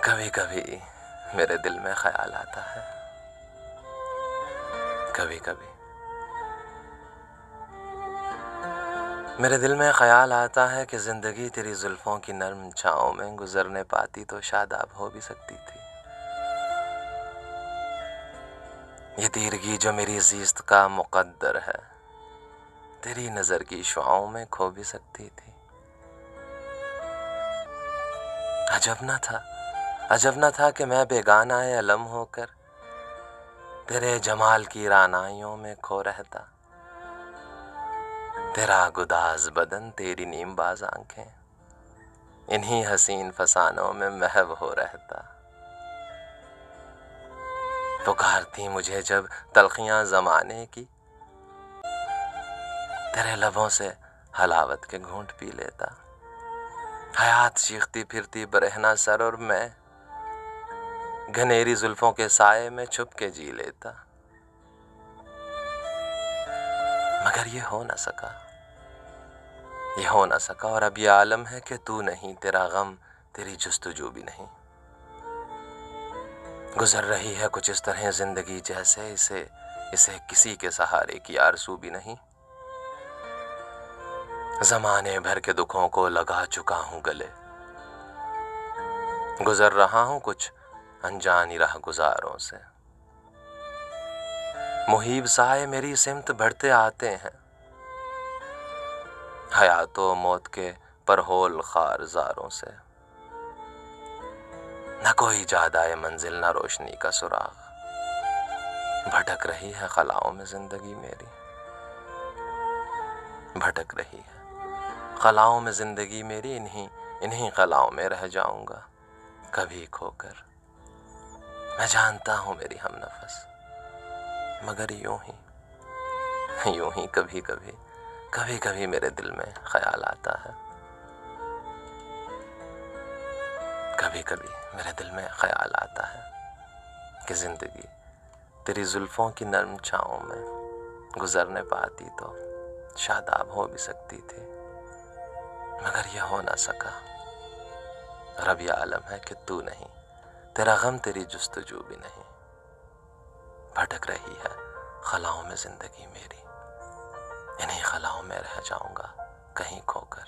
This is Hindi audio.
कभी कभी मेरे दिल में ख्याल आता है, कभी कभी मेरे दिल में ख्याल आता है कि ज़िंदगी तेरी जुल्फ़ों की नर्म छाँव में गुज़रने पाती तो शादाब हो भी सकती थी। ये तीरगी जो मेरी ज़ीस्त का मुक़द्दर है, तेरी नज़र की शुआओं में खो भी सकती थी। अजब न था कि मैं बेगाना अलम होकर तेरे जमाल की रानाइयों में खो रहता। तेरा गुदाज बदन, तेरी नीमबाज आंखें, इन्हीं हसीन फसानों में महव हो रहता। पुकारती मुझे जब तलखियां ज़माने की, तेरे लबों से हलावत के घूंट पी लेता। हयात चीखती फिरती बरहना सर और मैं घनेरी जुल्फों के साए में छुप के जी लेता। मगर ये हो न सका और अब ये आलम है कि तू नहीं, तेरा गम, तेरी जुस्तजू भी नहीं। गुजर रही है कुछ इस तरह जिंदगी जैसे इसे किसी के सहारे की आरज़ू भी नहीं। ज़माने भर के दुखों को लगा चुका हूँ गले, गुजर रहा हूँ कुछ अनजानी राह गुजारों से। मुहीब साए मेरी सिमत बढ़ते आते हैं, हयातो मौत के परहोल खारजारों से। न कोई जादाए मंजिल, न रोशनी का सुराग, भटक रही है खलाओं में जिंदगी मेरी, भटक रही है खलाओं में जिंदगी मेरी। इन्हीं खलाओं में रह जाऊंगा कभी खोकर। मैं जानता हूँ मेरी हमनफस, मगर यूं ही कभी कभी मेरे दिल में ख्याल आता है। कभी कभी मेरे दिल में ख्याल आता है कि जिंदगी तेरी जुल्फों की नर्म छाँव में गुजरने पाती तो शादाब हो भी सकती थी। मगर यह हो न सका। रब ये आलम है कि तू नहीं, तेरा गम, तेरी जुस्तजू भी नहीं। भटक रही है खलाओं में जिंदगी मेरी, इन्हीं खलाओं में रह जाऊंगा कहीं खोकर।